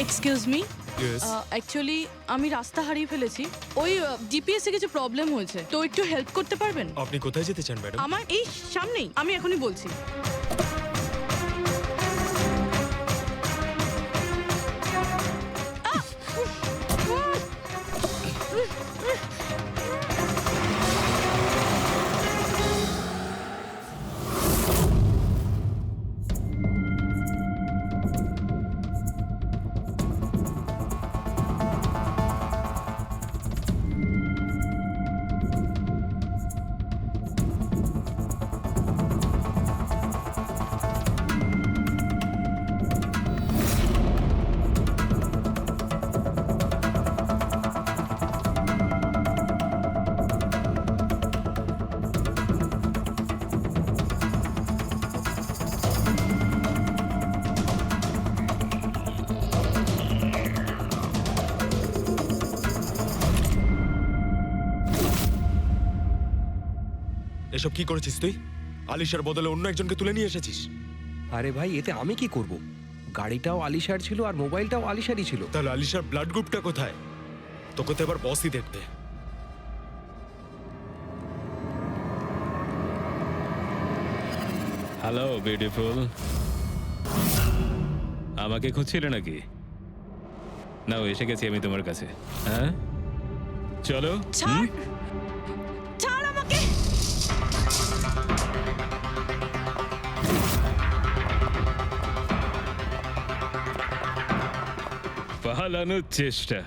Excuse me, yes actually আমি রাস্তা হারিয়ে ফেলেছি। ওই জিপিএস এ কিছু প্রবলেম হয়েছে, তো একটু হেল্প করতে পারবেন? আপনি কোথায় যেতে চান ম্যাডাম? আমার এই সামনেই, আমি এখনই বলছি। এসব কি করেছিস তুই? আলিশার বদলে অন্য একজনকে তুলে নিয়ে এসেছিস। আরে ভাই, এতে আমি কি করব? গাড়িটাও আলিশার ছিল আর মোবাইলটাও আলিশারই ছিল। তাহলে আলিশার ব্লাড গ্রুপটা কোথায়? তোকে তো এবার বসই দেখবে। হ্যালো বিউটিফুল, আমাকে খুঁজছিলে নাকি? নাও এসে গেছি আমি তোমার কাছে। হ্যাঁ চলো। ছাড়, ছাড় আমাকে। পালানোর চেষ্টা,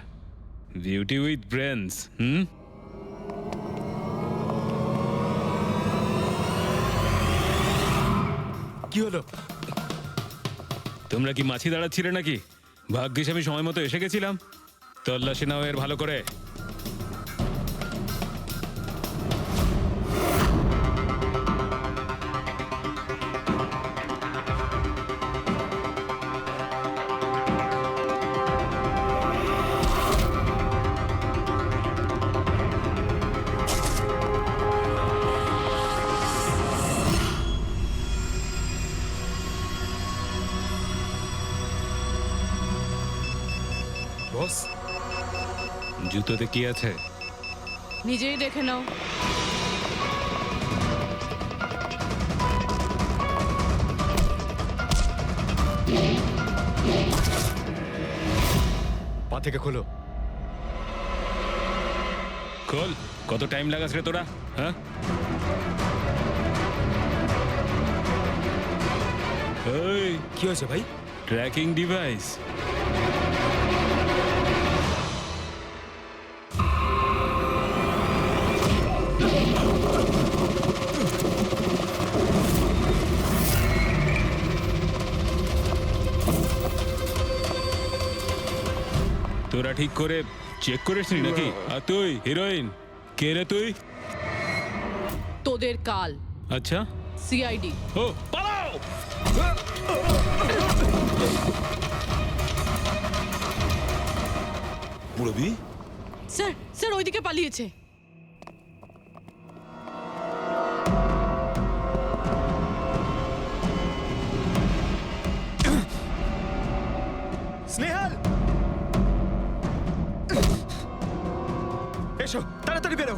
বিউটি উইথ ব্রেনস। কি হলো? তোমরা কি মাছি দাঁড়াচ্ছিলে নাকি? ভাগ্যিস আমি সময় মতো এসে গেছিলাম। তল্লাশি নাও এর ভালো করে। বস, জুতোতে কি আছে? নিজেই দেখে নাও। পা থেকে খোলো। খোল। কত টাইম লাগাস রে তোরা? হ্যাঁ এই কি হয়েছে ভাই? Tracking device. তোরা ঠিক করে চেক করিসনি নাকি? আর তুই হিরোইন, কে রে তুই? তোদের কাল আচ্ছা, সিআইডি। ও পালাও। মুরবি, স্যার, স্যার ওইদিকে পালিয়েছে। স্নেহাল এসো, তাড়াতাড়ি বেরো।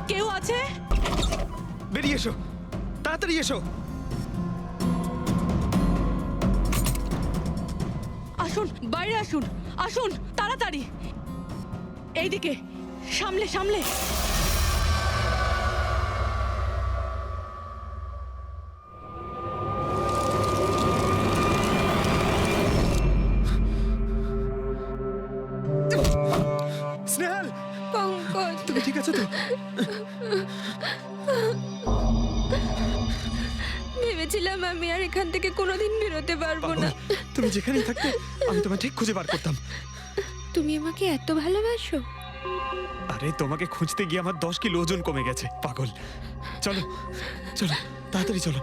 কেউ আছে? বেরিয়ে এসো, তাড়াতাড়ি এসো। আসুন, বাইরে আসুন, আসুন তাড়াতাড়ি। এইদিকে, সামলে সামলে। স্নেহাল, পঙ্কজ, তুমি ঠিক আছো তো? ভেবেছিলাম আমি আর এখান থেকে কোনোদিন বেরোতে পারবো না। তুমি যেখানেই থাকতে আমি তোমায় ঠিক খুঁজে বার করতাম। তুমি আমাকে এত ভালোবাসো? আরে তোমাকে খুঁজতে গিয়ে আমার 10 কিলো ওজন কমে গেছে, পাগল। চলো চলো, তাড়াতাড়ি চলো।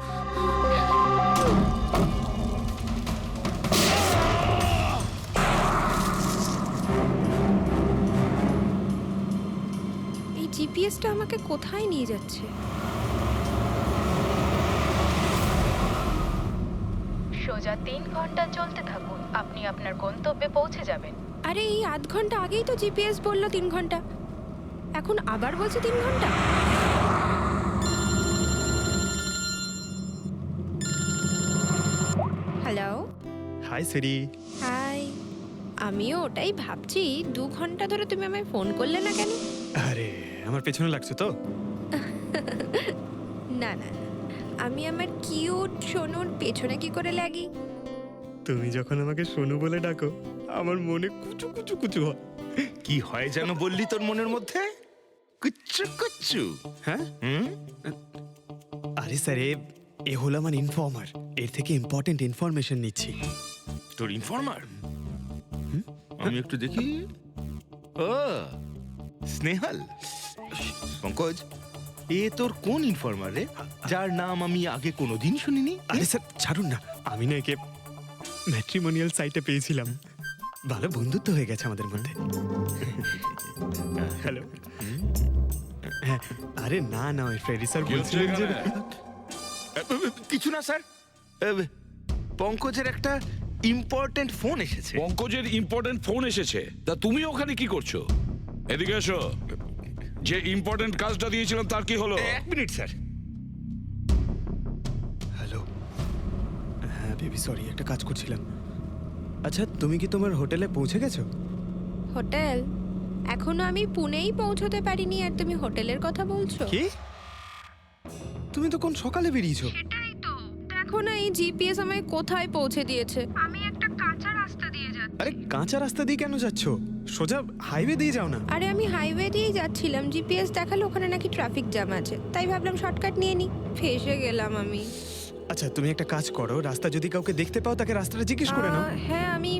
এই জিপিএসটা আমাকে কোথায় নিয়ে যাচ্ছে? সোজা 3 ঘন্টা চলতে থাকুন, আপনি আপনার গন্তব্যে পৌঁছে যাবেন। আরে এই আধ ঘন্টা আগেই তো জিপিএস বললো 3 ঘন্টা, এখন আবার বলছে 3 ঘন্টা। হ্যালো, হাই সেরি। হাই। আমিও ওটাই ভাবছি, 2 ঘন্টা ধরে তুমি আমায় ফোন করলে না কেন? আরে আমার পেছনে লাগছে তো। না না, আমি আমার কিউট সোনুর পেছনে কি করে লাগি? তুমি যখন আমাকে সোনু বলে ডাকো আমার মনে কুচু কুচু কুচু হয়। কি হয় যেন বললি তোর মনের মধ্যে? কুচ্চু কুচ্চু। হ্যাঁ হুম? আরে স্যার এ হলো আমার ইনফর্মার, এর থেকে ইম্পর্টেন্ট ইনফরমেশন নিচ্ছি। তোর ইনফর্মার? আমি একটু দেখি। ও স্নেহাল। পঙ্কজ, এ তোর কোন ইনফর্মার রে, যার নাম আমি আগে কোনোদিন শুনিনি? আরে স্যার ছাড়ুন না, আমি না একে ম্যাট্রিমোনিয়াল সাইটে পেয়েছিলাম, ভালো বন্ধুত্ব হয়ে গেছে আমাদের মধ্যে। হ্যালো। হ্যাঁ, আরে না না ওই ফ্রেডি স্যার বলছিলেন যে কিছু না স্যার, পঙ্কজের একটা ইম্পর্টেন্ট ফোন এসেছে। পঙ্কজের ইম্পর্টেন্ট ফোন এসেছে, তা তুমি ওখানে কি করছো? এদিকে এসো। যে ইম্পর্টেন্ট কাজটা দিয়েছিলাম তার কি হলো? 1 মিনিট স্যার। হ্যালো। হ্যাঁ বেবি সরি, একটা কাজ করছিলাম। আচ্ছা তুমি কি তোমার হোটেলে পৌঁছে গেছো? হোটেল? এখনো আমি পুনেই পৌঁছতে পারিনি আর তুমি হোটেলের কথা বলছো? কি? তুমি তো কোন সকালে বেরিয়েছো? সেটাই তো, দেখো না এই জিপিএস আমায় কোথায় পৌঁছে দিয়েছে। আমি একটা কাঁচা রাস্তা দিয়ে যাচ্ছি। আরে কাঁচা রাস্তা দিয়ে কেন যাচ্ছো? সোজা হাইওয়ে দিয়ে যাও না। আরে আমি হাইওয়ে দিয়েই যাচ্ছিলাম, জিপিএস দেখালো ওখানে নাকি ট্রাফিক জ্যাম আছে, তাই ভাবলাম শর্টকাট নিয়ে নি, ফেসে গেলাম আমি। আচ্ছা তুমি একটা কাজ করো, রাস্তা যদি কাউকে দেখতে পাও তাকে রাস্তাটা জিজ্ঞেস করে নাও। হ্যাঁ আমি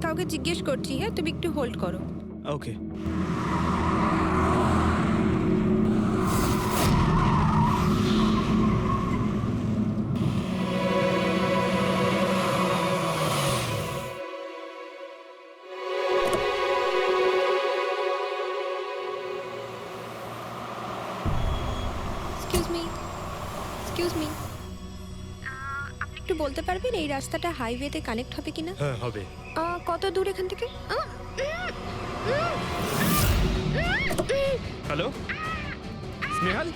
কাউকে জিজ্ঞেস করছি, হ্যাঁ তুমি একটু হোল্ড করো। ওকে। এক্সকিউজ মি, এক্সকিউজ মি, আপনি একটু বলতে পারবেন এই রাস্তাটা হাইওয়েতে কানেক্ট হবে কিনা? হ্যাঁ হবে। কত দূর এখান থেকে? হ্যালো স্নেহাল।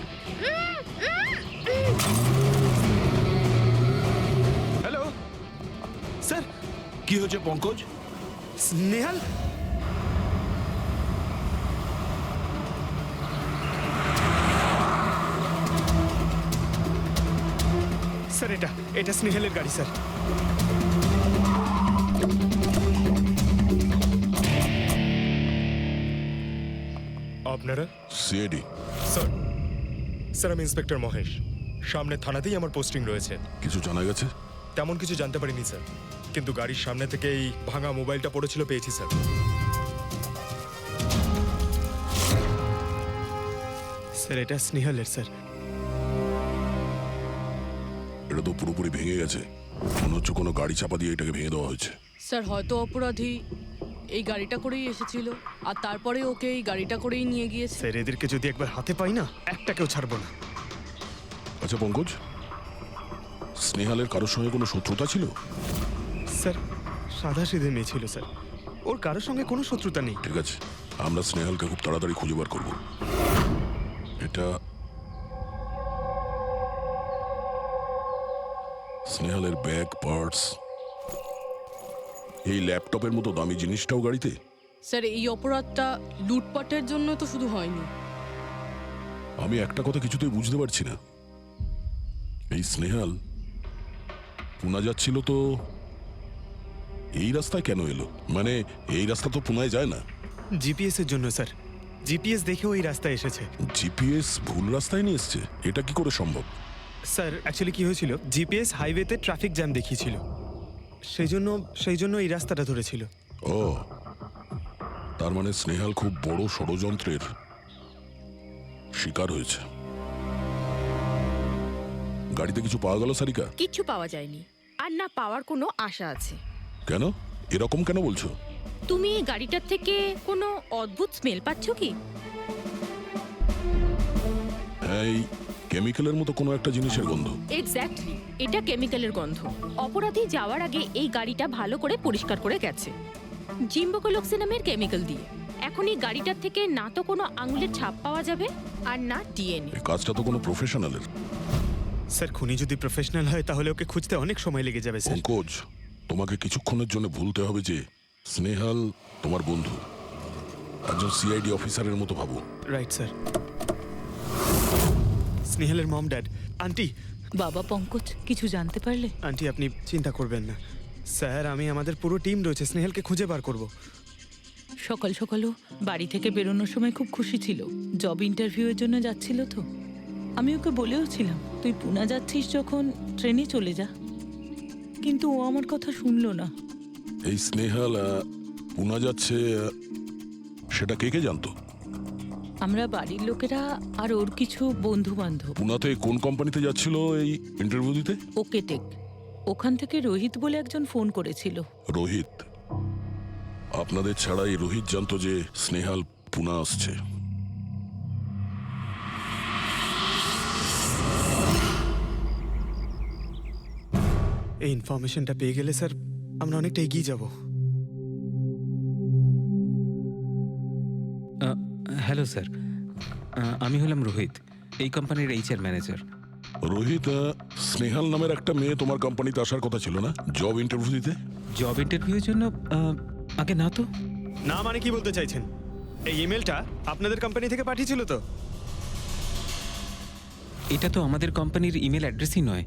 Hello sir. কি হয়েছে পঙ্কজ? স্নেহাল স্যার, এটা স্নেহালের গাড়ি স্যার। আপনারা? সিআইডি। স্যার, স্যার আমি ইন্সপেক্টর মহেশ, সামনে থানাতেই আমার পোস্টিং রয়েছে। কিছু জানা গেছে? তেমন কিছু জানতে পারিনি স্যার, কিন্তু গাড়ির সামনে থেকে এই ভাঙা মোবাইলটা পড়েছিল, পেয়েছি স্যার। স্যার এটা স্নেহালের স্যার। এটা তো পুরোপুরি ভেঙে গেছে, মনে হচ্ছে কোনো গাড়ি চাপা দিয়ে এটাকে ভেঙে দেওয়া হয়েছে। স্যার হয়তো অপরাধী এই গাড়িটা করেই এসেছিল আর তারপরে ওকে এই গাড়িটা করেই নিয়ে গিয়েছে। স্যার এদেরকে যদি একবার হাতে পাই না, একটাকেও ছাড়বো না। আচ্ছা পঙ্কজ, স্নেহালের কারোর সঙ্গে কোনো শত্রুতা ছিল? স্যার সাদা সিধে মেয়ে ছিল স্যার, ওর কারোর সঙ্গে কোনো শত্রুতা নেই। ঠিক আছে, আমরা স্নেহালকে খুব তাড়াতাড়ি খুঁজে বার করবো। এটা স্নেহালের ব্যাগ, পার্টস, এই ল্যাপটপের মতো দামি জিনিসটাও গাড়িতে? স্যার এই অপরাধটা লুটপাটের জন্য তো শুধু হয়নি। আমি একটা কথা কিছুতেই বুঝতে পারছি না, এই স্নেহাল পুনা যাচ্ছিল তো এই রাস্তায় কেন এলো? মানে এই রাস্তা তো পুনায় যায় না। জিপিএস এর জন্য স্যার, জিপিএস দেখেও এই রাস্তায় এসেছে। জিপিএস ভুল রাস্তায় নিয়ে এসছে, এটা কি করে সম্ভব? স্যার অ্যাকচুয়ালি কি হয়েছিল, জিপিএস হাইওয়েতে ট্রাফিক জ্যাম দেখিয়েছিল, সেই জন্য এই রাস্তাটা ধরেছিল। ও, তার মানে স্নেহাল খুব বড় ষড়যন্ত্রের শিকার হয়েছে। গাড়িতে কিছু পাওয়া গেল সারিকা? কিচ্ছু পাওয়া যায়নি, আর না পাওয়ার কোনো আশা আছে। কেন এরকম কেন বলছো? তুমি এই গাড়িটার থেকে কোনো অদ্ভুত স্মেল পাচ্ছ কি? এই কেমিক্যালের মতো কোনো একটা জিনিসের গন্ধ। এক্স্যাক্টলি, এটা কেমিক্যালের গন্ধ। অপরাধী যাওয়ার আগে এই গাড়িটা ভালো করে পরিষ্কার করে গেছে জিম্বোকোলক্সি নামের কেমিক্যাল দিয়ে। এখন এই গাড়িটার থেকে না তো কোনো আঙুলের ছাপ পাওয়া যাবে আর না ডিএনএ। এই কাজটা তো কোনো প্রফেশনালের। স্যার খুনি যদি প্রফেশনাল হয় তাহলে ওকে খুঁজতে অনেক সময় লেগে যাবে স্যার। পঙ্কজ, তোমাকে কিছুক্ষণের জন্য ভুলতে হবে যে স্নেহাল তোমার বন্ধু, একজন সিআইডি অফিসারের মতো ভাবো। Right sir. স্নেহালের মম ড্যাড, আন্টি। বাবা পঙ্কজ, কিছু জানতে পারলে? আন্টি আপনি চিন্তা করবেন না স্যার, আমি আমাদের পুরো টিম রয়েছে, স্নেহালকে খুঁজে বার করব। সকাল সকালও বাড়ি থেকে বেরোনোর সময় খুব খুশি ছিল, জব ইন্টারভিউয়ের জন্য যাচ্ছিল তো। আমি ওকে বলেও ছিলাম তুই পুনা যাচ্ছিস যখন ট্রেনে চলে যা, কিন্তু ও আমার কথা শুনলো না। এই স্নেহাল পুনা যাচ্ছে, সেটা কে কে জানতো? আমরা বাড়ির লোকেরা আর ওর কিছু বন্ধু বান্ধব। পুনাতে কোন কোম্পানিতে যাচ্ছিল এই ইন্টারভিউ দিতে? Okay take. ওখান থেকে রোহিত বলে একজন ফোন করেছিল। রোহিত? আপনাদের ছাড়া এই রোহিত জানতো যে স্নেহাল পুনা আসছে? এই ইনফরমেশনটা পেয়ে গেলে স্যার আমরা অনেকটা এগিয়ে যাব। হ্যালো স্যার, আমি হলাম রোহিত, এই কোম্পানির এইচআর ম্যানেজার। রোহিত, স্নেহাল নামের একটা মেয়ে তোমার কোম্পানিতে আসার কথা ছিল না জব ইন্টারভিউ দিতে? জব ইন্টারভিউর জন্য? আগে না তো। না মানে কি বলতে চাইছেন? এই ইমেলটা আপনাদের কোম্পানি থেকে পাঠিয়েছিল তো? এটা তো আমাদের কোম্পানির ইমেল অ্যাড্রেসই নয়,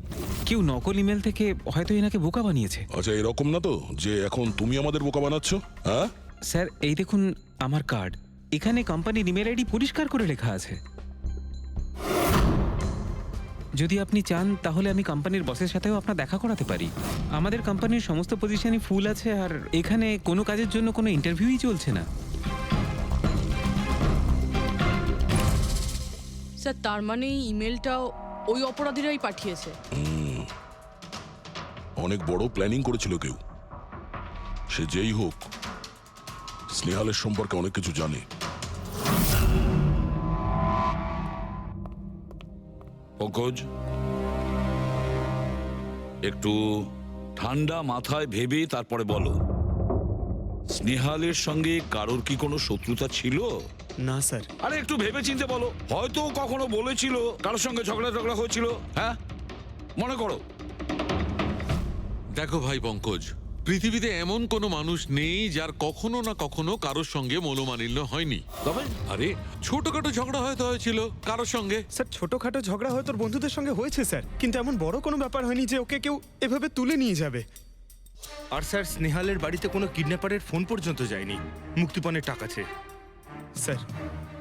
কেউ নকল ইমেল থেকে হয়তো এনাকে বোকা বানিয়েছে। আচ্ছা, এরকম না তো যে এখন তুমি আমাদের বোকা বানাচ্ছ? হ্যাঁ স্যার, এই দেখুন আমার কার্ড, এখানে কোম্পানির ইমেল আইডি পরিষ্কার করে লেখা আছে। যদি আপনি চান তাহলে আমি কোম্পানির বসের সাথেও আপনার দেখা করাতে পারি। আমাদের কোম্পানির সমস্ত পজিশনই ফুল আছে, আর এখানে কোনো কাজের জন্য কোনো ইন্টারভিউই চলছে না। স্যার তার মানে এই ইমেলটাও ওই অপরাধীরাই পাঠিয়েছে। অনেক বড় প্ল্যানিং করেছিল কেউ, সে যেই হোক স্নেহালের সম্পর্কে অনেক কিছু জানে। পঙ্কজ, একটু ঠান্ডা মাথায় ভেবে তারপরে বলো, স্নেহালের সঙ্গে কারোর কি কোনো শত্রুতা ছিল? না স্যার। আরে একটু ভেবে চিন্তে বলো, হয়তো কখনো বলেছিল কারোর সঙ্গে ঝগড়া হয়েছিল। হ্যাঁ, মনে করো। দেখো ভাই পঙ্কজ, পৃথিবীতে এমন কোনো মানুষ নেই যার কখনো না কখনো কারোর সঙ্গে মনোমালিন্য হয়নি। তবে আরে ছোটখাটো ঝগড়া হয়তো হয়েছিল কারোর সঙ্গে। স্যার ছোটখাটো ঝগড়া হয়তো ওর বন্ধুদের সঙ্গে হয়েছে স্যার, কিন্তু এমন বড় কোনো ব্যাপার হয়নি যে ওকে কেউ এভাবে তুলে নিয়ে যাবে। আর স্যার স্নেহালের বাড়িতে কোনো কিডন্যাপারের ফোন পর্যন্ত যায়নি মুক্তিপণের টাকা চেয়ে। স্যার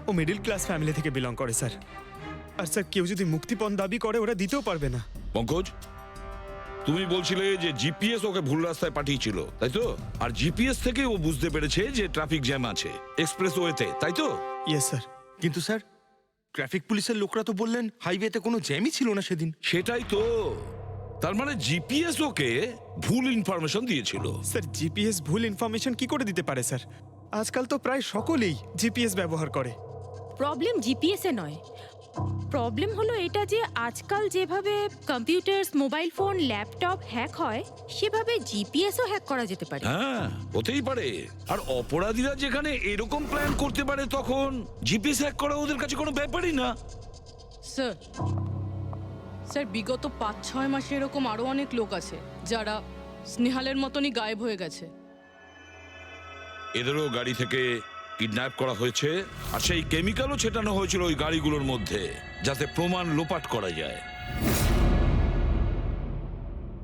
ও মিডল ক্লাস ফ্যামিলি থেকে বিলং করে স্যার, আর স্যার কেউ যদি মুক্তিপণ দাবি করে ওরা দিতেও পারবে না। পঙ্কজ, তুমি বলছিলে যে জিপিএস ওকে ভুল রাস্তায় পাঠিয়েছিল, তাই তো? আর জিপিএস থেকে ও বুঝতে পেরেছে যে ট্রাফিক জ্যাম আছে এক্সপ্রেসওয়েতে, তাই তো? Yes sir. কিন্তু স্যার ট্রাফিক পুলিশের লোকরা তো বললেন হাইওয়েতে কোনো জ্যামই ছিল না সেদিন। সেটাই তো, তার মানে জিপিএস ওকে ভুল ইনফরমেশন দিয়েছিল। স্যার জিপিএস ভুল ইনফরমেশন কি করে দিতে পারে স্যার? আজকাল তো প্রায় সকলেই জিপিএস ব্যবহার করে। প্রবলেম জিপিএসে নয়, প্রবলেম হলো এটা যে আজকাল যেভাবে computer, mobile phone, laptop hack হয় সেভাবে জিপিএসও হ্যাক করা যেতে পারে। হ্যাঁ, হতেই পারে। আর অপরাধীরা যেখানে এরকম প্ল্যান করতে পারে তখন জিপিএস হ্যাক করা ওদের কাছে কোনো ব্যাপারই না। স্যার স্যার বিগত 5-6 মাসে এরকম আরো অনেক লোক আছে যারা স্নেহালের মতনই গায়েব হয়ে গেছে। এদেরও গাড়ি থেকে কিডন্যাপ করা হয়েছে, আর সেই কেমিক্যালও ছেটানো হয়েছিল ওই গাড়িগুলোর মধ্যে যাতে প্রমাণ লোপাট করা যায়।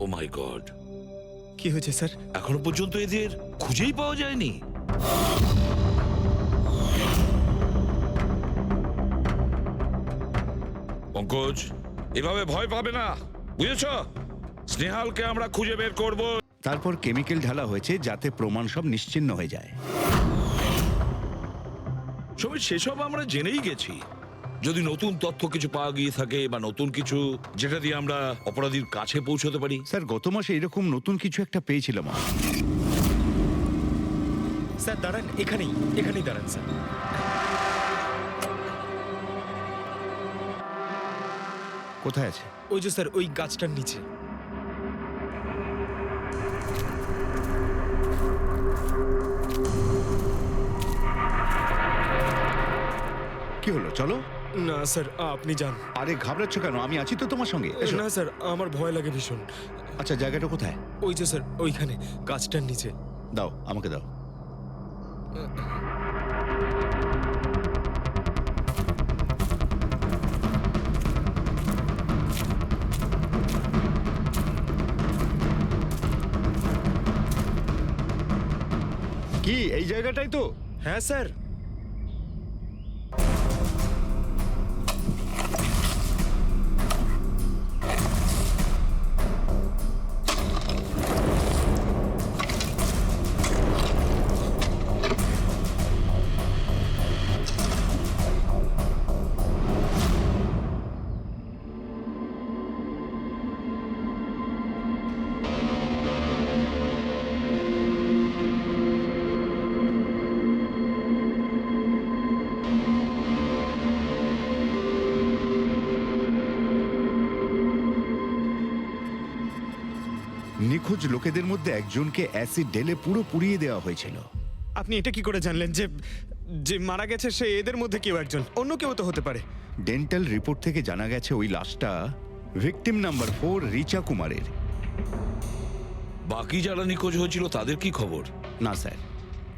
ও মাই গড, কি হয়েছে স্যার? এখনো পর্যন্ত এদের খুঁজেই পাওয়া যায়নি। পঙ্কজ, এভাবে ভয় পাবে না, বুঝেছ? স্নেহালকে আমরা খুঁজে বের করব। তারপর কেমিক্যাল ঢালা হয়েছে যাতে প্রমাণ সব নিশ্চিহ্ন হয়ে যায়। সবই সেসব আমরা জেনেই গেছি। যদি নতুন তথ্য কিছু পাওয়া গিয়ে থাকে বা নতুন কিছু যেটা দিয়ে আমরা অপরাধীর কাছে পৌঁছতে পারি। স্যার গত মাসে এরকম নতুন কিছু একটা পেয়েছিলাম। স্যার দাঁড়ান, এখানেই দাঁড়ান স্যার। কোথায় আছে? ওই যে স্যার ওই গাছটার নিচে। কি হলো, চলো। না স্যার আপনি যান। আরে ঘাবড়াচ্ছ কেন? আমি আছি তো তোমার সঙ্গে, এসো। না স্যার আমার ভয় লাগে ভীষণ। আচ্ছা, জায়গাটা কোথায়? ওই যে স্যার ওইখানে গাছটার নিচে। দাও, আমাকে দাও। কি এই জায়গাটাই তো? হ্যাঁ স্যার। নিখোঁজ লোকেদের মধ্যে একজনকে অ্যাসিড ঢেলে পুরো পুড়িয়ে দেওয়া হয়েছিল। আপনি এটা কি করে জানলেন যে যে মারা গেছে সে এদের মধ্যে কেউ একজন? অন্য কেউ তো হতে পারে। ডেন্টাল রিপোর্ট থেকে জানা গেছে ওই লাশটা ভিকটিম নাম্বার 4 রিচা কুমারের। বাকি যারা নিখোঁজ হয়েছিল তাদের কি খবর? না স্যার,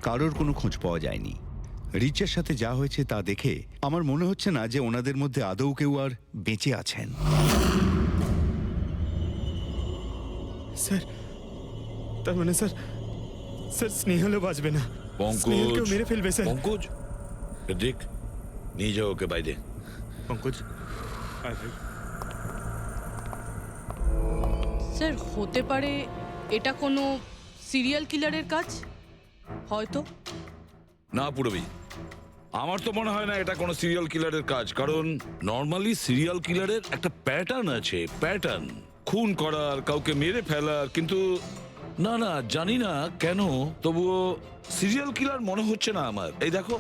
কারোর কোনো খোঁজ পাওয়া যায়নি। রিচার সাথে যা হয়েছে তা দেখে আমার মনে হচ্ছে না যে ওনাদের মধ্যে আদৌ কেউ আর বেঁচে আছেন। স্যার তার মানে স্যার স্যার স্নেহালও বাঁচবে না। পঙ্কজ, স্নেহালকেও মেরে ফেলবে স্যার। পঙ্কজ, দেখ নিয়ে যাও ওকে বাইরে। পঙ্কজ স্যার, হতে পারে এটা কোনো সিরিয়াল কিলারের কাজ, হয়তো। না পুরবি, আমার তো মনে হয় না এটা কোনো সিরিয়াল কিলারের কাজ, কারণ নর্মালি সিরিয়াল কিলারের একটা প্যাটার্ন আছে, প্যাটার্ন খুন করার, কাউকে মেরে ফেলার। কিন্তু না না, জানি না কেন, তবুও সিরিয়াল কিলার মনে হচ্ছে না আমার। এই দেখো,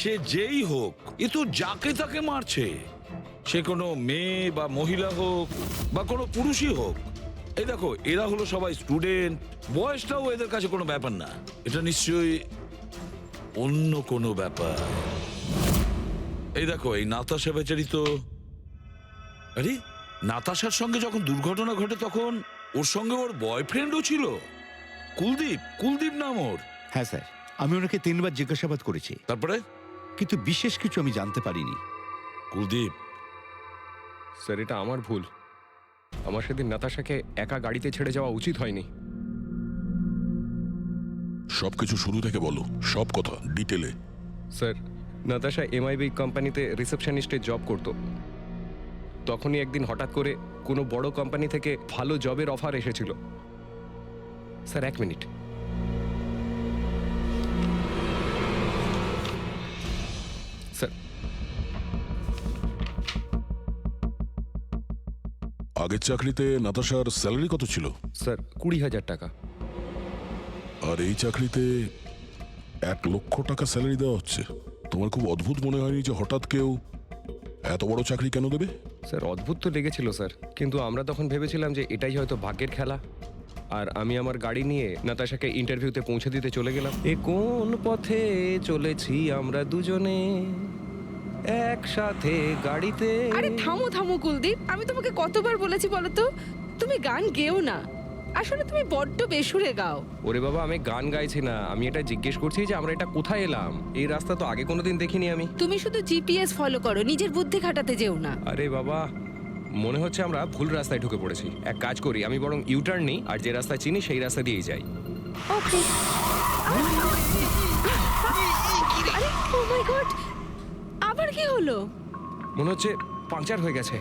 সে যেই হোক, এ তো যাকে তাকে মারছে, সে কোনো মেয়ে বা মহিলা হোক বা কোনো পুরুষই হোক। এই দেখো, এরা হলো সবাই স্টুডেন্ট, বয়সটাও এদের কাছে কোনো ব্যাপার না। এটা নিশ্চয়ই অন্য কোনো ব্যাপার। এই দেখো, এই নাতাশা বেচারি তো, আরে নাতাশার সঙ্গে যখন দুর্ঘটনা ঘটে তখন ওর সঙ্গে ওর বয়ফ্রেন্ডও ছিল, কুলদীপ, কুলদীপ নাম ওর। হ্যাঁ স্যার, আমি ওনাকে 3 বার জিজ্ঞাসাবাদ করেছি, তারপরে কিন্তু বিশেষ কিছু আমি জানতে পারিনি। কুলদীপ, স্যার এটা আমার ভুল। আমার সেদিন নাতাশাকে একা গাড়িতে ছেড়ে যাওয়া উচিত হয়নি। সবকিছু শুরু থেকে বলো, সব কথা ডিটেলে। স্যার, নাতাশা এমআইবি কোম্পানিতে রিসেপশনিস্টের জব করত। তখনই একদিন হঠাৎ করে কোনো বড় কোম্পানি থেকে ভালো জবের অফার এসেছিল। Sir 1 minute. স্যার, আগের চাকরিতে নাতাশার স্যালারি কত ছিল? স্যার 20,000 টাকা। আর এই চাকরিতে 1 লক্ষ টাকা স্যালারি দেওয়া হচ্ছে। তোমার খুব অদ্ভুত মনে হয়নি যে হঠাৎ কেউ এত বড় চাকরি কেন দেবে? স্যার অদ্ভুত তো লেগেছিল স্যার, কিন্তু আমরা তখন ভেবেছিলাম যে এটাই হয়তো ভাগ্যের খেলা। আর আমি আমার গাড়ি নিয়ে নাতাশাকে ইন্টারভিউতে পৌঁছে দিতে চলে গেলাম। এ কোন পথে চলেছি আমরা দুজনে একসাথে গাড়িতে। আরে থামো থামো কুলদীপ, আমি তোমাকে কতবার বলেছি বলো তো, তুমি গান গেও না। আসলে তুমি বড্ড বেসুরে গাও। ওরে বাবা, আমি গান গাইছি না, আমি এটা জিজ্ঞেস করছি যে আমরা এটা কোথায় এলাম। এই রাস্তা তো আগে কোনোদিন দেখিনি আমি। তুমি শুধু জিপিএস ফলো করো, নিজের বুদ্ধি খাটাতে যেও না। আরে বাবা, মনে হচ্ছে আমরা ভুল রাস্তায় ঢুকে পড়েছি। এক কাজ করি, আমি বরং ইউটার্ন নিই, আর যে রাস্তা চিনি সেই রাস্তা দিয়েই যাই। ওকে। আরে ও মাই গড, আবার কি হলো? মনে হচ্ছে পাংচার হয়ে গেছে।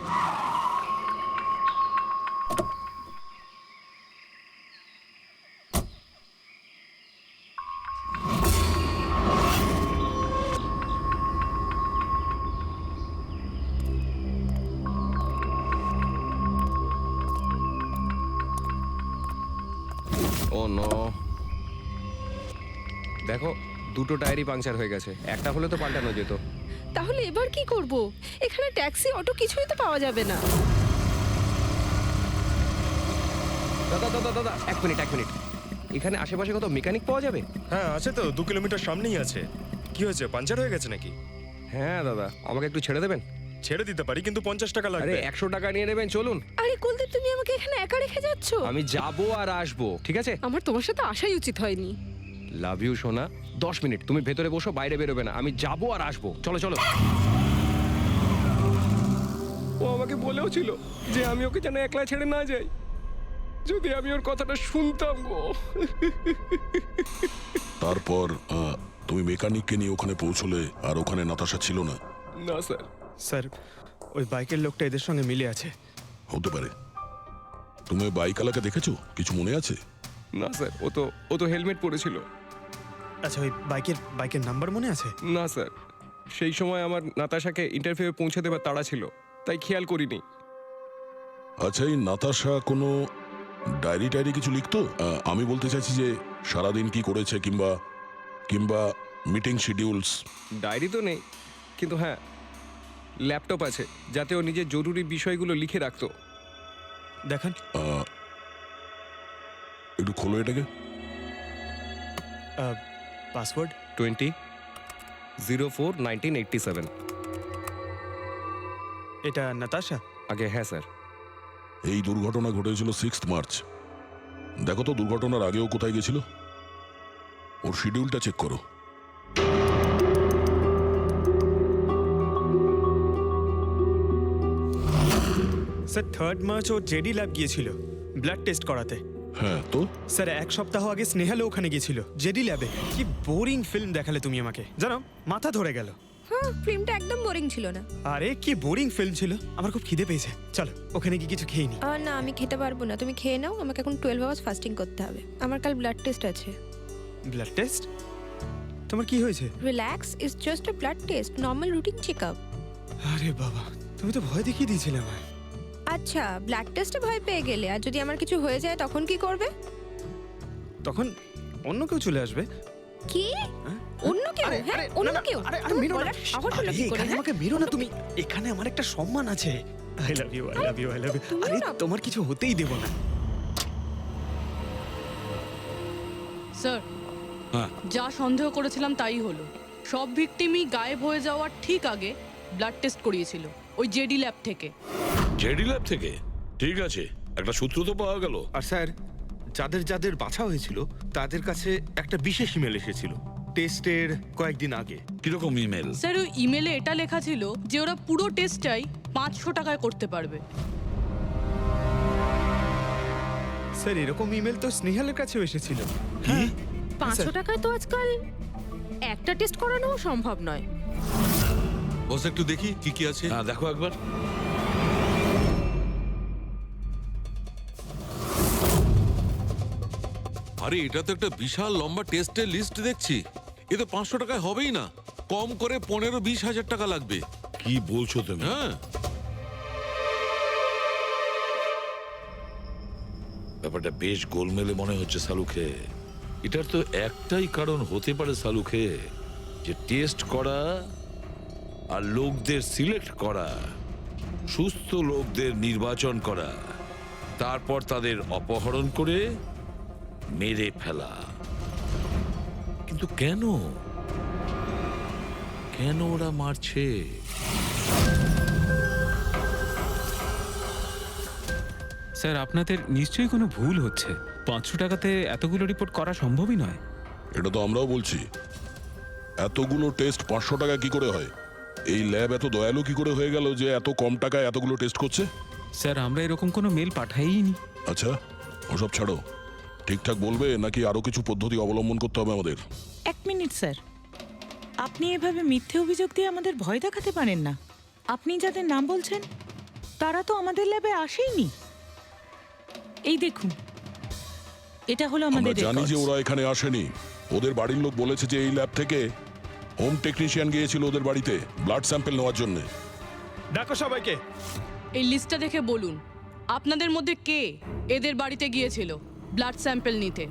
ও নো, দেখো 2টো টায়ারই পাংচার হয়ে গেছে। একটা হলে তো পাল্টানো যেত। তাহলে এবার কি করব? এখানে ট্যাক্সি অটো কিছুই তো পাওয়া যাবে না। দাদা দাদা দাদা এক মিনিট এখানে আশেপাশে কত মেকানিক পাওয়া যাবে? হ্যাঁ আছে তো, 2 কিলোমিটার সামনেই আছে। কি হয়েছে, পাঞ্চার হয়ে গেছে নাকি? হ্যাঁ দাদা, আমাকে একটু ছেড়ে দেবেন? ছেড়ে দিতে পারি, কিন্তু 50 টাকা আরে লাগবে। 100 টাকা নিয়ে নেবেন, চলুন। আরে কুলদীপ, তুমি আমাকে এখানে একা রেখে যাচ্ছ? আমি যাবো আর আসবো, ঠিক আছে? আমার তোমার সাথে আসাই উচিত হয়নি। লাভ ইউ সোনা। 10 মিনিট তুমি ভেতরে বসো, বাইরে বেরোবে না। আমি যাবো আর আসবো, চলো চলো। ও আমাকে বলেও ছিল যে আমি ওকে যেন একলা ছেড়ে না যাই। যদি আমি ওর কথাটা শুনতাম গো। তারপর তুমি মেকানিককে নিয়ে ওখানে পৌঁছলে আর ওখানে নাতাশা ছিল না? না স্যার। স্যার, ওই বাইকের লোকটা এদের সঙ্গে মিলে আছে। হতে পারে। তুমি ওই বাইকওয়ালাকে দেখেছো? কিছু মনে আছে? না স্যার, ও তো হেলমেট পরেছিল। আচ্ছা, ওই বাইকের নাম্বার মনে আছে? না স্যার, সেই সময় আমার নাতাশাকে ইন্টারভিউ পৌঁছে দেবার তাড়া ছিল, তাই খেয়াল করিনি। আচ্ছা, এই নাতাশা কোনো ডায়েরি কিছু লিখতো? আমি বলতে চাইছি যে সারাদিন কি করেছে, কিংবা মিটিং শিডিউলস। ডায়েরি তো নেই, কিন্তু হ্যাঁ ল্যাপটপ আছে, যাতে ও নিজের জরুরি বিষয়গুলো লিখে রাখতো। দেখান। একটু খোলো এটাকে। পাসওয়ার্ড 20/04/1987। এটা নাতাশা? আগে হ্যাঁ স্যার। এই দুর্ঘটনা ঘটেছিল 6 মার্চ। দেখো তো দুর্ঘটনার আগেও কোথায় গেছিল। ওর শিডিউলটা চেক করো। স্যার 3 মার্চ ও জেডি ল্যাব গিয়েছিল ব্লাড টেস্ট করাতে। হ্যাঁ তো স্যার 1 সপ্তাহ আগে স্নেহালও ওখানে গিয়েছিল জেডি ল্যাবে। কি বোরিং ফিল্ম দেখালে তুমি আমাকে, জানো মাথা ধরে গেল। হ্যাঁ, ফিল্মটা একদম বোরিং ছিল না। আরে কি বোরিং ফিল্ম ছিল। আমার খুব খিদে পেয়েছে, চলো ওখানে কি কিছু খেয়ে নি। না, আমি খেতে পারবো না, তুমি খেয়ে নাও। আমাকে এখন 12 আওয়ার্স ফাস্টিং করতে হবে। আমার কাল ব্লাড টেস্ট আছে। Blood test? তোমার কি হয়েছে? Relax, it's just a blood test, normal routine checkup. আরে বাবা, তুমি তো ভয় দেখিয়ে দিয়েছিলে আমায়। আচ্ছা, ব্লাড টেস্টে ভয় পেয়ে গেলে, আর যদি আমার কিছু হয়ে যায় তখন কি করবে? তখন অন্য কেউ চলে আসবে। কি? অন্য কেউ? হ্যাঁ, অন্য কেউ? তুমি বলার সাহস হলো কি করে? আমাকে মেরো না তুমি, এখানে আমার একটা সম্মান আছে। I love you, I love you, I love you. আরে তোমার কিছু হতেই দেব না। স্যার, হ্যাঁ, যা সন্দেহ করেছিলাম তাই হলো। সব ভিকটিমই গায়েব হয়ে যাওয়ার ঠিক আগে ব্লাড টেস্ট করিয়েছিল ওই জেডি ল্যাব থেকে। জেডি ল্যাব থেকে? ঠিক আছে, একটা সূত্র তো পাওয়া গেল। আর স্যার, যাদের যাদের বাছা হয়েছিল তাদের কাছে একটা বিশেষ ইমেল এসেছিল টেস্টের কয়েকদিন আগে। কিরকম ইমেল? স্যার, ওই ইমেলে এটা লেখা ছিল যে ওরা পুরো টেস্টটাই 500 টাকায় করতে পারবে। স্যার, এরকম ইমেল তো স্নেহালের কাছেও এসেছিল। কি? 500 টাকায় তো আজকাল একটা টেস্ট করানো সম্ভব নয়। বস একটু দেখি কি কি আছে। হ্যাঁ, দেখো একবার। আরে এটা তো একটা বিশাল লম্বা টেস্টের লিস্ট দেখছি। এ তো 500 টাকায় হবেই না, কম করে 15-20 হাজার টাকা লাগবে। কি বলছো তুমি? হ্যাঁ, ব্যাপারটা বেশ গোলমেলে মনে হচ্ছে সালুখে। এটার তো একটাই কারণ হতে পারে সালুখে, যে টেস্ট করা আর লোকদের সিলেক্ট করা, সুস্থ লোকদের নির্বাচন করা, তারপর তাদের অপহরণ করে মেরে ফেলা। কিন্তু কেন কেন ওরা মারছে? স্যার, আপনাদের নিশ্চয়ই কোনো ভুল হচ্ছে। 500 টাকাতে এতগুলো রিপোর্ট করা সম্ভবই নয়। এটা তো আমরাও বলছি। এতগুলো টেস্ট 500 টাকা কি করে হয়? এই ল্যাব এত দয়ালু কি করে হয়ে গেল যে এত কম টাকায় এতগুলো টেস্ট করছে? স্যার, আমরা এরকম কোনো মেল পাঠাইনি। আচ্ছা, ওসব ছাড়ো। ঠিকঠাক বলবে নাকি আরো কিছু পদ্ধতি অবলম্বন করতে হবে আমাদের? 1 মিনিট স্যার, আপনি এভাবে মিথ্যে অভিযোগ দিয়ে আমাদের ভয় দেখাতে পারেন না। আপনি যাদের নাম বলছেন তারা তো আমাদের ল্যাবে আসেইনি। এই দেখুন, এটা হলো আমরা আমাদের জানি যে রেকর্ডস। ওরা এখানে আসেনি। ওদের বাড়ির লোক বলেছে যে এই ল্যাব থেকে হোম টেকনিশিয়ান গিয়েছিল ওদের বাড়িতে ব্লাড স্যাম্পল নেওয়ার জন্য। ডাকো সবাইকে। এই লিস্টটা দেখে বলুন, আপনাদের মধ্যে কে এদের বাড়িতে গিয়েছিল ব্লাড স্যাম্পল নিতে?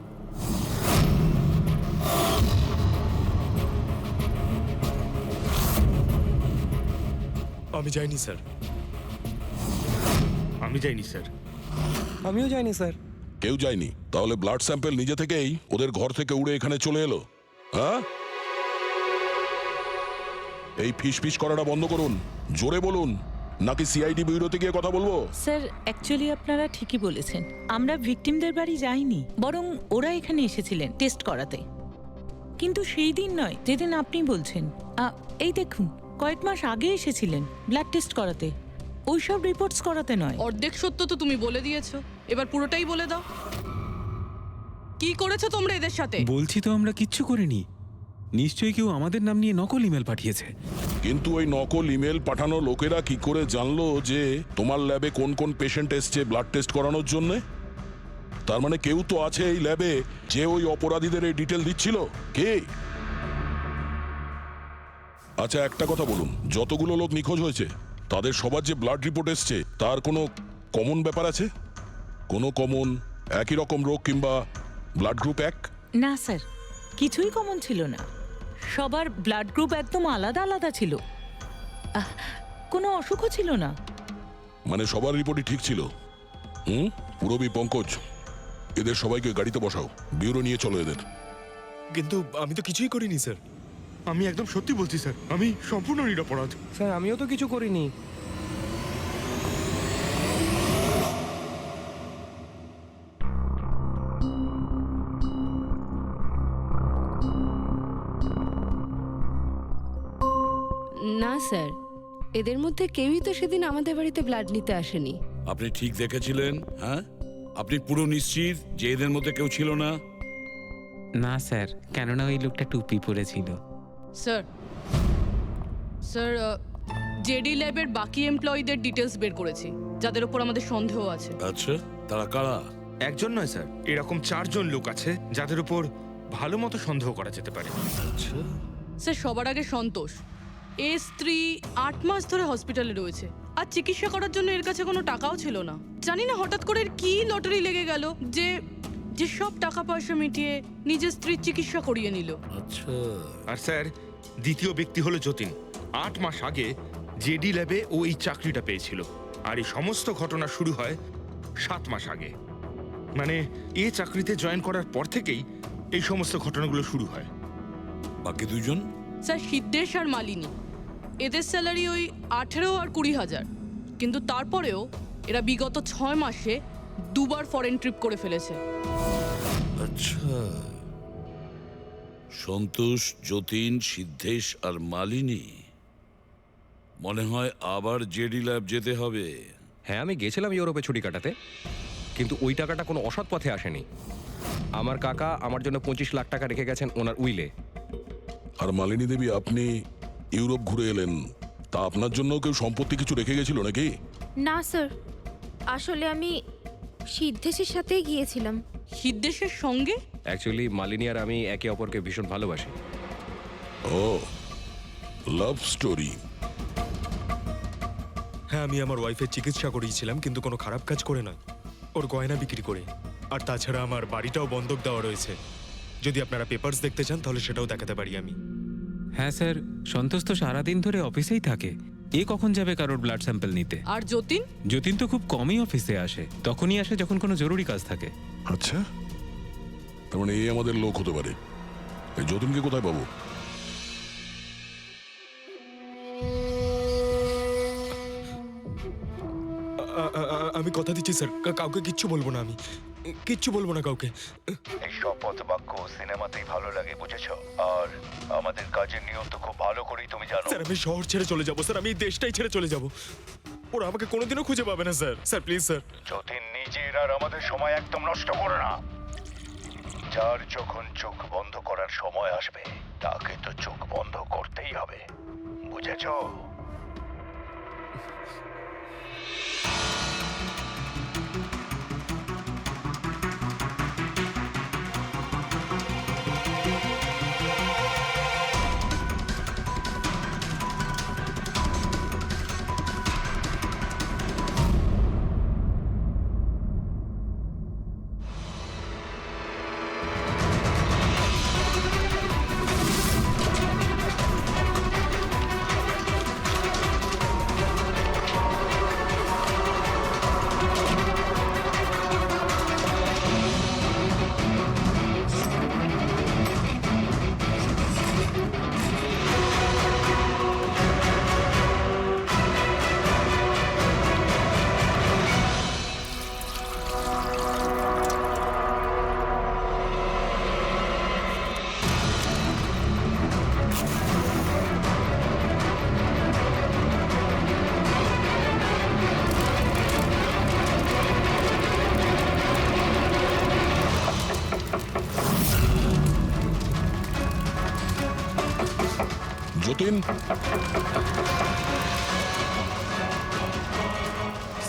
আমি যাইনি স্যার। আমি যাইনি স্যার। আমিও যাইনি স্যার। কেউ যায়নি? তাহলে ব্লাড স্যাম্পল নিজে থেকেই ওদের ঘর থেকে উড়ে এখানে চলে এলো? হ্যাঁ, এই ফিস ফিস করাটা বন্ধ করুন, জোরে বলুন, নাকি সিআইডি ব্যুরোতে গিয়ে কথা বলবো? স্যার অ্যাকচুয়ালি আপনারা ঠিকই বলেছেন, আমরা ভিকটিমদের বাড়ি যাইনি, বরং ওরা এখানে এসেছিলেন টেস্ট করাতে। কিন্তু সেই দিন নয় যেদিন আপনি বলছেন। এই দেখুন, কয়েক মাস আগে এসেছিলেন ব্লাড টেস্ট করাতে, ওইসব রিপোর্টস করাতে নয়। অর্ধেক সত্য তো তুমি বলে দিয়েছো, এবার পুরোটাই বলে দাও। কি করেছো তোমরা এদের সাথে? বলছি তো আমরা কিচ্ছু করিনি। নিশ্চয়ই কেউ আমাদের নাম নিয়ে নকল ইমেল পাঠিয়েছে। কিন্তু ওই নকল ইমেল পাঠানো লোকেরা কি করে জানলো যে তোমার ল্যাবে কোন কোন পেশেন্ট এসছে ব্লাড টেস্ট করানোর জন্য? তার মানে কেউ তো আছে এই ল্যাবে যে ওই অপরাধীদের এই ডিটেল দিচ্ছিল। কে? আচ্ছা একটা কথা বলুন, যতগুলো লোক নিখোঁজ হয়েছে তাদের সবার যে ব্লাড রিপোর্ট এসছে তার কোনো কমন ব্যাপার আছে? কোনো কমন একই রকম রোগ কিংবা ব্লাড গ্রুপ এক? না স্যার, কিছুই কমন ছিল না। সবার ব্লাড গ্রুপ একদম আলাদা আলাদা ছিল, কোনো অসুখও ছিল না। মানে সবার রিপোর্টই ঠিক ছিল? পুরবী, পঙ্কজ, এদের সবাইকে গাড়িতে বসাও, ব্যুরো নিয়ে চলো এদের। কিন্তু আমি তো কিছুই করিনি স্যার। আমি একদম সত্যি বলছি স্যার, আমি সম্পূর্ণ নিরপরাধ। স্যার আমিও তো কিছু করিনি। না স্যার, এদের মধ্যে কেউই তো সেদিন আমাদের বাড়িতে ব্লাড নিতে আসেনি। আপনি ঠিক দেখেছিলেন? হ্যাঁ, আপনি পুরো নিশ্চিত যে এদের মধ্যে কেউ ছিল না? না স্যার, কেননা ওই লোকটা টুপি পরেছিল। স্যার স্যার জেডি ল্যাবের বাকি এমপ্লয়ীদের ডিটেলস বের করেছি, যাদের উপর আমাদের সন্দেহ আছে। আচ্ছা, তারা কারা? একজন নয় স্যার, এরকম 4 জন লোক আছে যাদের উপর ভালো মতো সন্দেহ করা যেতে পারে। আচ্ছা, স্যার সবার আগে সন্তোষ, এর স্ত্রী 8 মাস ধরে হসপিটালে রয়েছে, আর চিকিৎসা করার জন্য এর কাছে কোনো টাকাও ছিল না। জানি না হঠাৎ করে এর কি লটারি লেগে গেল যে যে সব টাকা পয়সা মিটিয়ে নিজের স্ত্রীর চিকিৎসা করিয়ে নিল। আচ্ছা। আর স্যার দ্বিতীয় ব্যক্তি হলো যতীন। 8 মাস আগে জেডি ল্যাবে ও এই চাকরিটা পেয়েছিল, আর এই সমস্ত ঘটনা শুরু হয় 7 মাস আগে। মানে এই চাকরিতে জয়েন করার পর থেকেই এই সমস্ত ঘটনাগুলো শুরু হয়। বাকি দুজন? স্যার সিদ্ধেশ আর মালিনী, এদের স্যালারি ওই 18 আর 20,000, কিন্তু তারপরেও এরা বিগত 6 মাসে 2 বার ফরেন ট্রিপ করে ফেলেছে। আচ্ছা, সন্তোষ, যতীন, সিদ্ধেশ আর মালিনী। মনে হয় আবার জেডি ল্যাব যেতে হবে। হ্যাঁ, আমি গেছিলাম ইউরোপে ছুটি কাটাতে, কিন্তু ওই টাকাটা কোনো অসৎ পথে আসেনি। আমার কাকা আমার জন্য 25 লাখ টাকা রেখে গেছেন ওনার উইলে। আর মালিনী দেবী, আপনি ইউরোপ ঘুরে এলেন, তা আপনার জন্য কেউ সম্পত্তি কিছু রেখে গেছিল নাকি? না স্যার, আসলে আমি সিদ্ধেশের সাথেই গিয়েছিলাম। সিদ্ধেশের সঙ্গে? অ্যাকচুয়ালি মালিনী আর আমি একে অপরকে ভীষণ ভালোবাসি। ও, লাভ স্টোরি। হ্যাঁ, আমি আমার ওয়াইফের চিকিৎসা করিয়েছিলাম, কিন্তু কোনো খারাপ কাজ করে নয়, ওর গয়না বিক্রি করে। আর তাছাড়া আমার বাড়িটাও বন্ধক দেওয়া রয়েছে। যদি আপনারা পেপারস দেখতে চান তাহলে সেটাও দেখাতে পারি আমি। হ্যাঁ স্যার, সন্তোষ তো সারাদিন ধরে অফিসেই থাকে, এ কখন যাবে কারোর ব্লাড স্যাম্পল নিতে? আর যতীন? যতীন তো খুব কমই অফিসে আসে, তখনই আসে যখন কোনো জরুরি কাজ থাকে। আচ্ছা, তার মানে এই আমাদের লোক হতে পারে। এই যতীনকে কোথায় পাবো? আমি কথা দিচ্ছি স্যার, কাউকে কিচ্ছু বলবো না, আমি কিচ্ছু বলবো না কাউকে। এই শপথ বাক্য সিনেমাতেই ভালো লাগে, বুঝেছো? আর আমাদের কাজের নিয়ম তো খুব ভালো করেই তুমি জানো। স্যার আমি শহর ছেড়ে চলে যাবো স্যার, আমি এই দেশটাই ছেড়ে চলে যাবো। ওরা আমাকে কোনোদিনও খুঁজে পাবে না sir. Sir please sir. Jatin, নিজের আর আমাদের সময় একদম নষ্ট করো না। যার যখন চোখ বন্ধ করার সময় আসবে তাকে তো চোখ বন্ধ করতেই হবে, বুঝেছো? যতীন,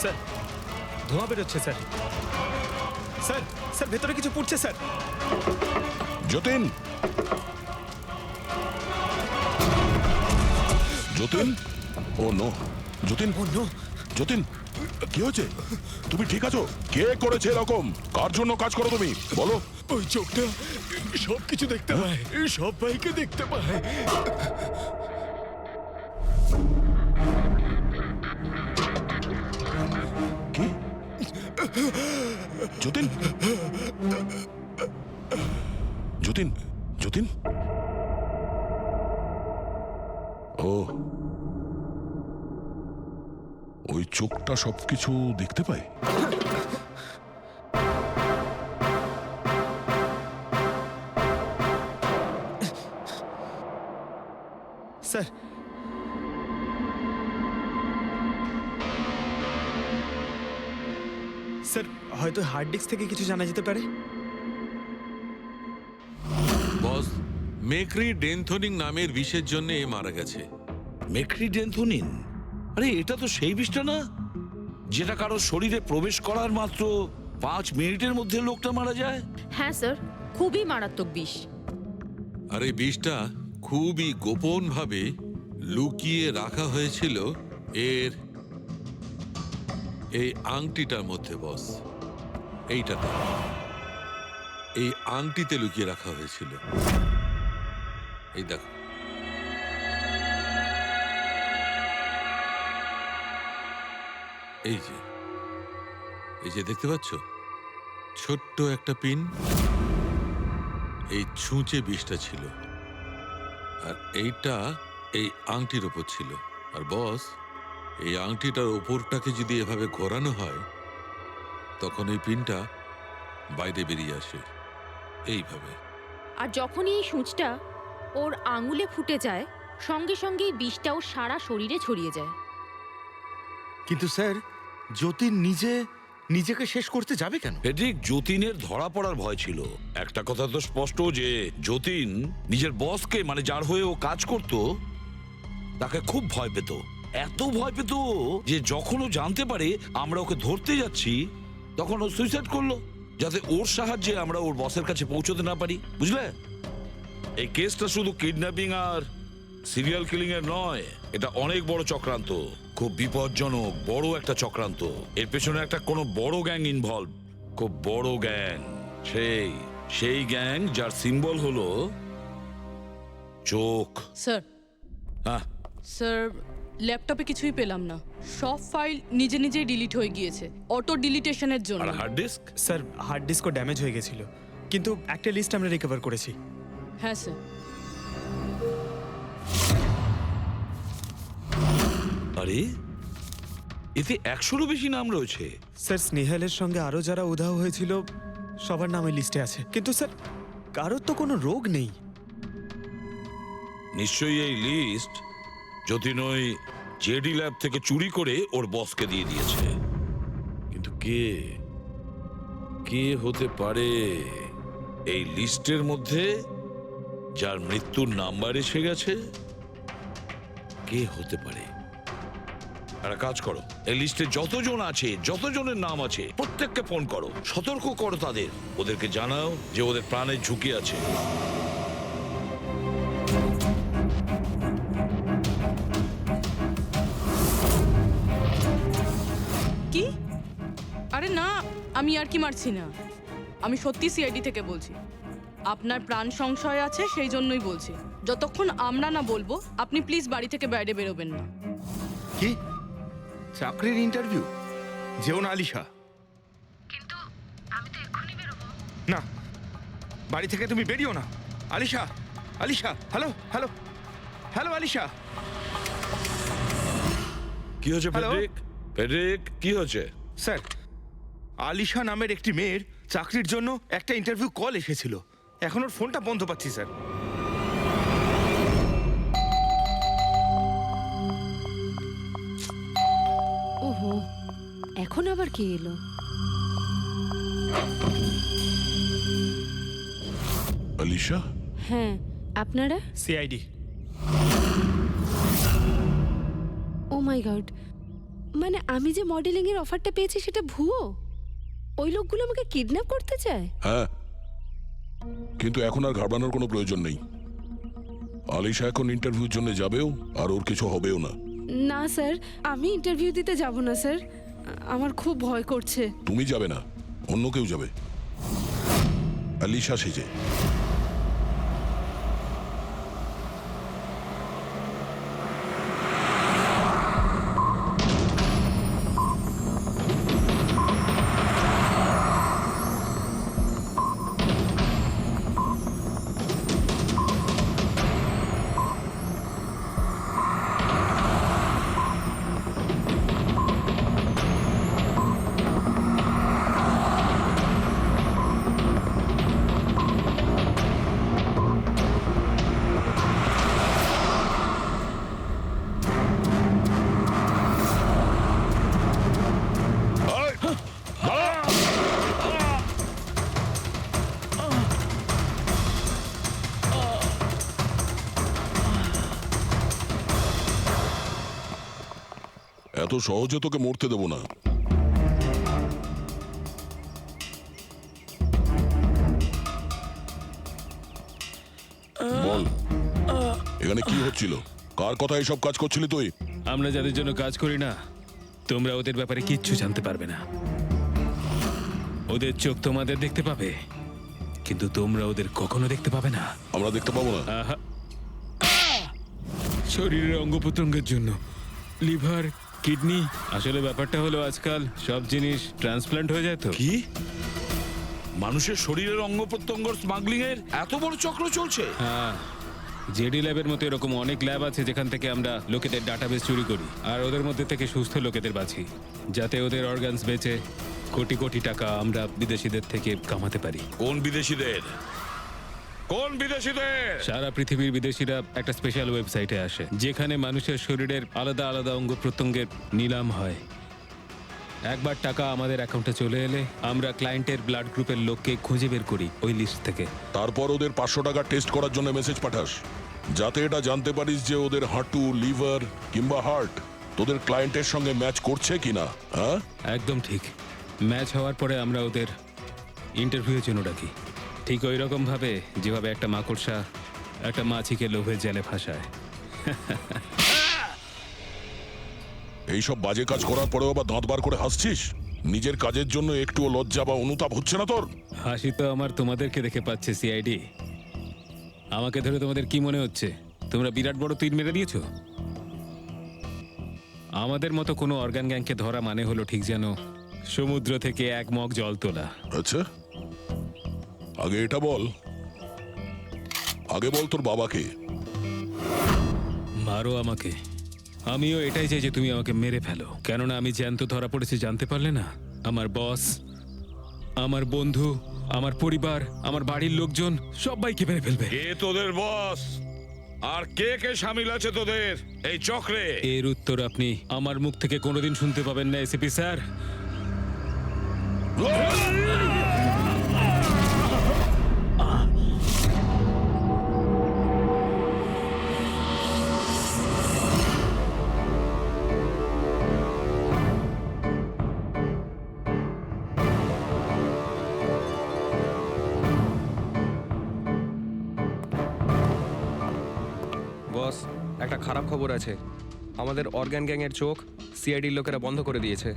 স্যার ধোঁয়া বেরোচ্ছে স্যার। স্যার স্যার ভেতরে কিছু পুড়ছে স্যার। যতীন, যতীন, ও নো, যতীন, ও নো, যতীন, কি হয়েছে? তুমি ঠিক আছো? কে করেছে এরকম? কার জন্য কাজ করো তুমি, বলো? ওই চোখটা সব কিছু দেখতে পায়, সব ভাইকে দেখতে পায়। কি? যতীন, যতীন, যতীন, ও, ওই চোখটা সবকিছু দেখতে পায়? স্যার স্যার হয়তো হার্ড ডিস্ক থেকে কিছু জানা যেতে পারে। বস, মেক্রি ডেনথোনিং নামের বিষের জন্য এ মারা গেছে। মেক্রিডেন্থোনিন? আরে এটা তো সেই বিষটা না যেটা কারো শরীরে প্রবেশ করার মাত্র 5 মিনিটের মধ্যে লোকটা মারা যায়? হ্যাঁ স্যার, খুবই মারাত্মক বিষ। আর এই বিষটা খুবই গোপনভাবে লুকিয়ে রাখা হয়েছিল এর এই আংটিটার মধ্যে বস। এইটাতে, এই আংটিতে লুকিয়ে রাখা হয়েছিল। এই দেখো, এই যে দেখতে পাচ্ছ ছোট্ট একটা পিন, এই ছুঁচে বিষটা ছিল, আর এইটা এই আংটির ওপর ছিল। আর বস, এই আংটিটার ওপরটাকে যদি এভাবে ঘোরানো হয় তখন এই পিনটা বাইরে বেরিয়ে আসে এইভাবে। আর যখনই এই সূঁচটা ওর আঙুলে ফুটে যায়, সঙ্গে সঙ্গেই বিষটা ওর সারা শরীরে ছড়িয়ে যায়। কিন্তু স্যার, যতীন নিজেকে শেষ করতে যাবে কেন? ফেডরিক, যতীনের ধরা পড়ার ভয় ছিল। একটা কথা তো স্পষ্ট যে যতীন নিজের বসকে, মানে যার হয়ে ও কাজ করত, তাকে খুব ভয় পেত। এত ভয় পেত যে যখন ও জানতে পারে আমরা ওকে ধরতে যাচ্ছি তখন ও সুইসাইড করলো, যাতে ওর সাহায্যে আমরা ওর বসের কাছে পৌঁছতে না পারি। বুঝলে, এই কেসটা শুধু কিডন্যাপিং আর সিরিয়াল কিলিং এর নয়, এটা অনেক বড় চক্রান্ত, খুব বিপজ্জনক বড় একটা চক্রান্ত। এর পেছনে একটা কোনো বড় গ্যাং ইনভলভ, খুব বড় গ্যাং। সেই গ্যাং যার সিম্বল হলো চোখ। স্যার, হ্যাঁ স্যার, ল্যাপটপে কিছুই পেলাম না। সব ফাইল নিজে নিজেই ডিলিট হয়ে গিয়েছে অটো ডিলিটেশনের জন্য। আর হার্ড ডিস্ক? স্যার হার্ড ডিস্কও ড্যামেজ হয়ে গেছিল, কিন্তু একটা লিস্ট আমরা রিকভার করেছি। হ্যাঁ স্যার। আরে এতে 100-রও বেশি নাম রয়েছে। স্যার স্নেহালের সঙ্গে আরো যারা উধাও হয়েছিল সবার নাম এই লিস্টে আছে, কিন্তু স্যার কারোর তো কোনো রোগ নেই। নিশ্চয়ই এই লিস্ট যতীন ওই জেডি ল্যাব থেকে চুরি করে ওর বসকে দিয়ে দিয়েছে। কিন্তু কে হতে পারে এই লিস্টের মধ্যে যার মৃত্যুর নাম্বার এসে গেছে? কে হতে পারে? একটা কাজ করো, এই লিস্টে যতজন আছে, যতজনের নাম আছে, প্রত্যেককে ফোন করো, সতর্ক করো তাদের, ওদেরকে জানাও যে ওদের প্রাণের ঝুঁকি আছে। কি? আরে না, আমি আর কি মারছি না। আমি সত্যি সিআইডি থেকে বলছি। আপনার প্রাণ সংশয় আছে, সেই জন্যই বলছি। যতক্ষণ আমরা না বলবো, আপনি প্লিজ বাড়ি থেকে বাইরে বেরোবেন না। কি চাকরির ইন্টারভিউ? যেও না আলিশা। কিন্তু আমি তো এক্ষুনি বেরোবো। না, বাড়ি থেকে তুমি বেরিও না। Alisha, Alisha, hello hello hello Alisha. কি হয়েছে ফেডরিক? ফেডরিক, কি হয়েছে? স্যার, আলিশা নামের একটি মেয়ের চাকরির জন্য একটা ইন্টারভিউ কল এসেছিল। এখন ওর ফোনটা বন্ধ পাচ্ছি স্যার। ওহো, এখন আবার কে এলো? আলিশা? হ্যাঁ, আপনারা? সিআইডি। ও মাই গড, মানে আমি যে মডেলিং এর অফারটা পেয়েছি সেটা ভুয়ো? ওই লোকগুলো আমাকে কিডন্যাপ করতে চায়? হ্যাঁ, কিন্তু এখন আর ঘাবড়ানোর কোনো প্রয়োজন নেই। আলিশা এখন ইন্টারভিউর জন্য যাবেও, আর ওর কিছু হবেও না। না স্যার, আমি ইন্টারভিউ দিতে যাব না স্যার, আমার খুব ভয় করছে। তুমি যাবে না, অন্য কেউ যাবে, আলিশা সেজে। এত সহজে তোকে মরতে দেব না। বল, এখানে কি হচ্ছিল? কার কথা এসব কাজ করছিলি তুই? আমরা যাদের জন্য কাজ করি না, তোমরা ওদের ব্যাপারে কিচ্ছু জানতে পারবে না। ওদের চোখ তোমাদের দেখতে পাবে, কিন্তু তোমরা ওদের কখনো দেখতে পাবে না। আমরা দেখতে পাবো না? আহা। শরীরের অঙ্গ প্রত্যঙ্গের জন্য লিভার, কিডনি, আসলে ব্যাপারটা হলো আজকাল সব জিনিস ট্রান্সপ্লান্ট হয়ে যায়। তো কি মানুষের শরীরের অঙ্গ প্রত্যঙ্গ স্মাগলিং এর এত বড় চক্র চলছে? হ্যাঁ, জেডি ল্যাবের মতো এরকম অনেক ল্যাব আছে যেখান থেকে আমরা লোকেদের ডাটাবেস চুরি করি, আর ওদের মধ্যে থেকে সুস্থ লোকেদের বাছি, যাতে ওদের অর্গানস বেচে কোটি কোটি টাকা আমরা বিদেশিদের থেকে কামাতে পারি। কোন বিদেশিদের? কোন বিদেশিদের? সারা পৃথিবীর বিদেশিরা একটা স্পেশাল ওয়েবসাইটে আসে, যেখানে মানুষের শরীরের আলাদা আলাদা অঙ্গ প্রত্যঙ্গের নিলাম হয়। একবার টাকা আমাদের অ্যাকাউন্টে চলে এলে আমরা ক্লায়েন্টের ব্লাড গ্রুপের লোককে খুঁজে বের করি ওই লিস্ট থেকে। তারপর ওদের 500 টাকা টেস্ট করার জন্য মেসেজ পাঠাস, যাতে এটা জানতে পারিস যে ওদের হাঁটু, লিভার কিংবা হার্ট তোদের ক্লায়েন্টের সঙ্গে ম্যাচ করছে কিনা। হ্যাঁ, একদম ঠিক। ম্যাচ হওয়ার পরে আমরা ওদের ইন্টারভিউয়ের জন্য ডাকি, ঠিক ওই রকম ভাবে যেভাবে একটা মাকড়সা একটা মাছিকে লোভে জেলে ফাঁসায়। এইসব বাজে কাজ করার পরেও আবার দাঁত বার করে হাসছিস? নিজের কাজের জন্য একটুও লজ্জা বা অনুতাপ হচ্ছে না তোর? হাসি তো আমার তোমাদেরকে দেখে পাচ্ছে সিআইডি। আমাকে ধরে তোমাদের কি মনে হচ্ছে তোমরা বিরাট বড় তীর মেরে দিয়েছো? আমাদের মতো কোনো অর্গান গ্যাংকে ধরা মানে হলো ঠিক যেন সমুদ্র থেকে এক মগ জল তোলা। আচ্ছা, আগে এটা বল, আগে বল তোর বাবাকে। মারো আমাকে, আমিও এটাই চাই যে তুমি আমাকে মেরে ফেলো, কেননা আমি জ্যান্ত ধরা পড়েছি জানতে পারলে না? আমার বস, আমার বন্ধু, আমার পরিবার, আমার বাড়ির লোকজন সবাইকে মেরে ফেলবে। কে তোদের বস আর কে কে শামিল আছে তোদের এই চক্রে? এর উত্তর আপনি আমার মুখ থেকে কোনোদিন শুনতে পাবেন না এসিপি স্যার। বস, একটা খারাপ খবর আছে। আমাদের অর্গান গ্যাংয়ের চোখ সিআইডির লোকেরা বন্ধ করে দিয়েছে,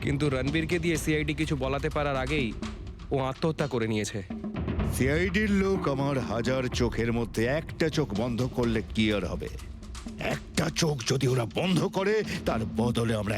কিন্তু রণবীরকে দিয়ে সিআইডি কিছু বলাতে পারার আগেই ও আত্মহত্যা করে নিয়েছে। সিআইডির লোক আমার 1000 চোখের মধ্যে একটা চোখ বন্ধ করলে কি আর হবে? একটা চোখ যদি ওরা বন্ধ করে, তার বদলে আমরা